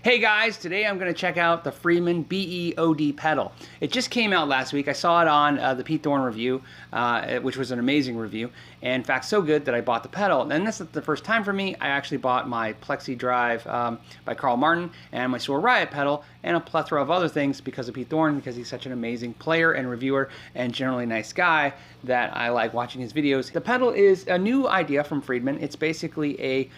Hey guys, today I'm going to check out the Friedman BEOD pedal. It just came out last week. I saw it on the Pete Thorne review, which was an amazing review. And in fact, so good that I bought the pedal. And this is the first time for me. I actually bought my Plexi Drive by Carl Martin and my Sora Riot pedal and a plethora of other things because of Pete Thorne, because he's such an amazing player and reviewer and generally nice guy that I like watching his videos. The pedal is a new idea from Friedman. It's basically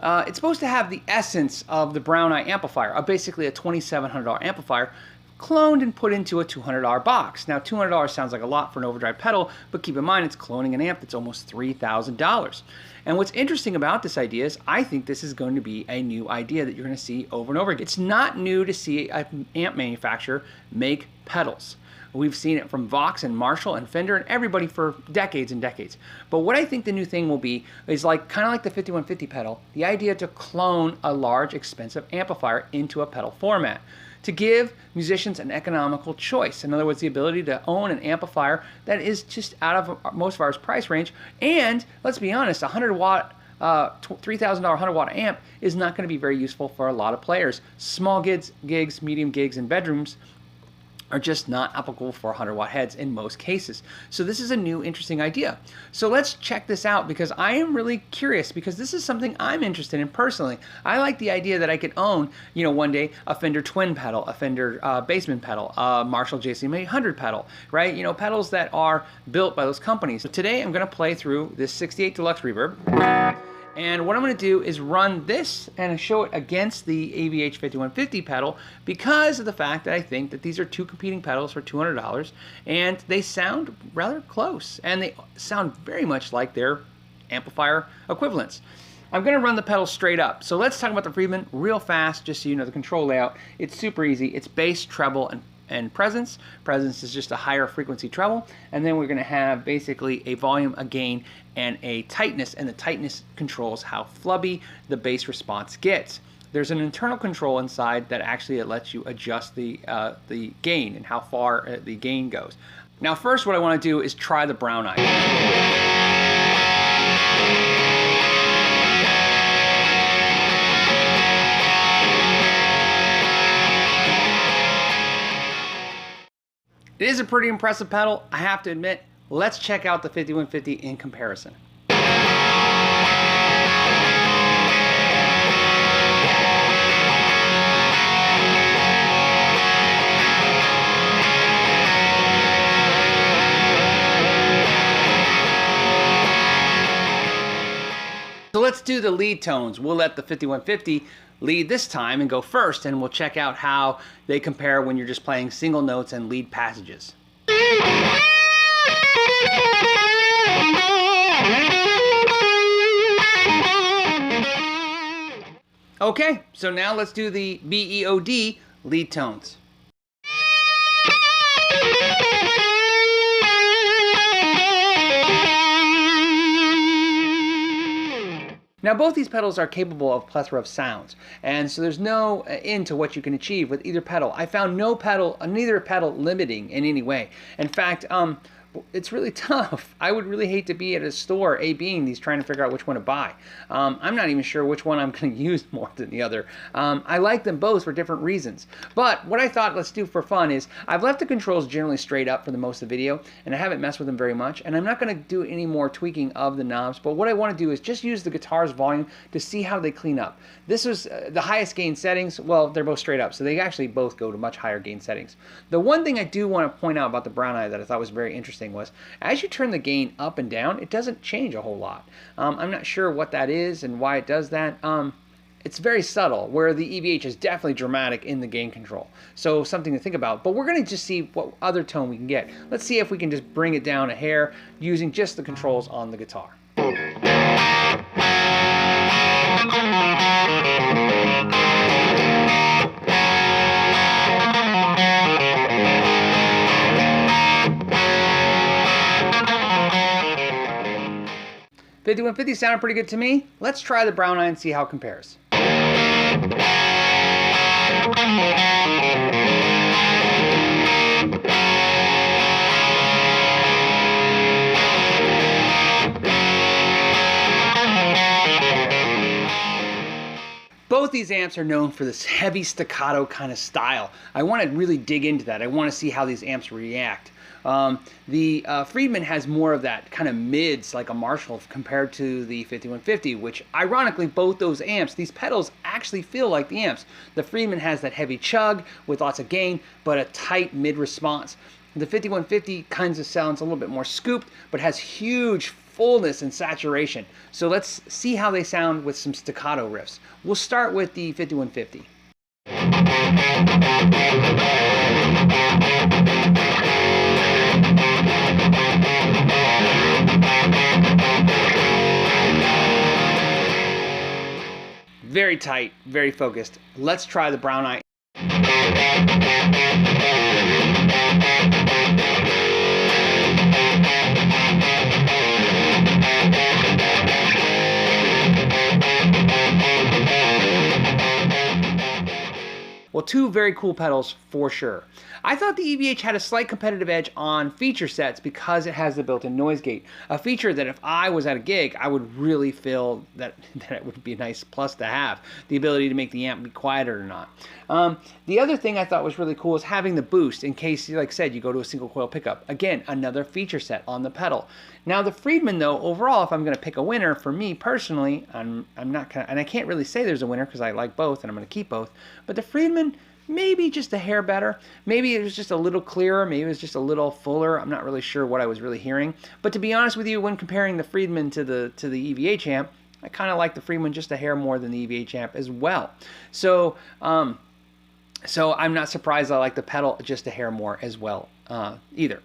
it's supposed to have the essence of the Brown Eye amplifier, basically a $2,700 amplifier, cloned and put into a $200 box. Now, $200 sounds like a lot for an overdrive pedal, but keep in mind it's cloning an amp that's almost $3,000. And what's interesting about this idea is I think this is going to be a new idea that you're going to see over and over again. It's not new to see an amp manufacturer make pedals. We've seen it from Vox and Marshall and Fender and everybody for decades and decades. But what I think the new thing will be is kind of like the 5150 pedal, the idea to clone a large, expensive amplifier into a pedal format to give musicians an economical choice. In other words, the ability to own an amplifier that is just out of most of our price range. And let's be honest, a 100-watt $3,000 100-watt amp is not going to be very useful for a lot of players. Small gigs, medium gigs, and bedrooms are just not applicable for 100-watt heads in most cases. So this is a new interesting idea. So let's check this out because I am really curious because this is something I'm interested in personally. I like the idea that I could own, one day a Fender Twin pedal, a Fender Bassman pedal, a Marshall JCM 800 pedal, right? Pedals that are built by those companies. So today I'm going to play through this 68 Deluxe Reverb. And what I'm going to do is run this and show it against the AVH 5150 pedal because of the fact that I think that these are two competing pedals for $200 and they sound rather close and they sound very much like their amplifier equivalents. I'm going to run the pedal straight up. So let's talk about the Friedman real fast just so you know the control layout. It's super easy. It's bass, treble, and presence. Presence is just a higher frequency treble, and then we're going to have basically a volume, a gain, and a tightness, and the tightness controls how flubby the bass response gets. There's an internal control inside that actually lets you adjust the gain and how far the gain goes. Now first what I want to do is try the Brown Eye. It is a pretty impressive pedal, I have to admit. Let's check out the 5150 in comparison. So let's do the lead tones. We'll let the 5150 lead this time and go first, and we'll check out how they compare when you're just playing single notes and lead passages. Okay, so now let's do the BEOD lead tones. Now both these pedals are capable of a plethora of sounds, and so there's no end to what you can achieve with either pedal. I found neither pedal limiting in any way. In fact, it's really tough. I would really hate to be at a store A-Bing these trying to figure out which one to buy. I'm not even sure which one I'm going to use more than the other. I like them both for different reasons. But what I thought let's do for fun is I've left the controls generally straight up for the most of the video, and I haven't messed with them very much, and I'm not going to do any more tweaking of the knobs, but what I want to do is just use the guitar's volume to see how they clean up. This was the highest gain settings. Well, they're both straight up, so they actually both go to much higher gain settings. The one thing I do want to point out about the Brown Eye that I thought was very interesting was as you turn the gain up and down, it doesn't change a whole lot. I'm not sure what that is and why it does that. It's very subtle, where the EVH is definitely dramatic in the gain control. So something to think about. But we're going to just see what other tone we can get. Let's see if we can just bring it down a hair using just the controls on the guitar. 5150 sounded pretty good to me. Let's try the Brown Eye and see how it compares. these amps are known for this heavy staccato kind of style. I want to really dig into that. I want to see how these amps react. The Friedman has more of that kind of mids like a Marshall compared to the 5150, which ironically both those amps, these pedals actually feel like the amps. The Friedman has that heavy chug with lots of gain, but a tight mid response. The 5150 kind of sounds a little bit more scooped, but has huge fullness and saturation. So let's see how they sound with some staccato riffs. We'll start with the 5150. Very tight, very focused. Let's try the Brown Eye. Well, two very cool pedals for sure. I thought the EVH had a slight competitive edge on feature sets because it has the built-in noise gate. A feature that if I was at a gig, I would really feel that it would be a nice plus to have. The ability to make the amp be quieter or not. The other thing I thought was really cool is having the boost in case, like I said, you go to a single coil pickup. Again, another feature set on the pedal. Now the Friedman though, overall, if I'm going to pick a winner, for me personally, I'm not gonna, and I can't really say there's a winner because I like both and I'm going to keep both, but the Friedman, maybe just a hair better. Maybe it was just a little clearer. Maybe it was just a little fuller. I'm not really sure what I was really hearing. But to be honest with you, when comparing the Friedman to the EVH amp, I kind of like the Friedman just a hair more than the EVH amp as well. So I'm not surprised I like the pedal just a hair more as well either.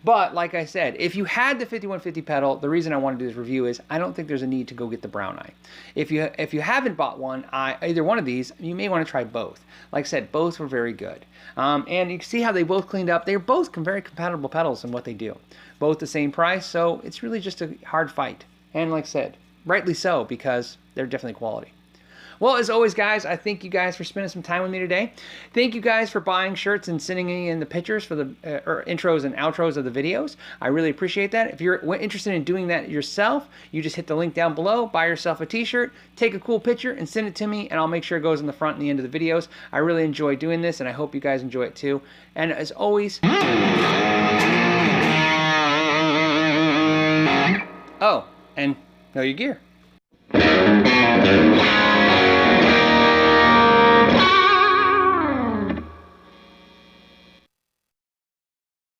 But like I said, if you had the 5150 pedal, the reason I want to do this review is I don't think there's a need to go get the Brown Eye. If you haven't bought one, either one of these, you may want to try both. Like I said, both were very good. And you can see how they both cleaned up. They're both very compatible pedals in what they do. Both the same price, so it's really just a hard fight. And like I said, rightly so, because they're definitely quality. Well, as always, guys, I thank you guys for spending some time with me today. Thank you guys for buying shirts and sending me in the pictures for the intros and outros of the videos. I really appreciate that. If you're interested in doing that yourself, you just hit the link down below, buy yourself a t-shirt, take a cool picture, and send it to me, and I'll make sure it goes in the front and the end of the videos. I really enjoy doing this, and I hope you guys enjoy it too. And as always... Oh, and know your gear.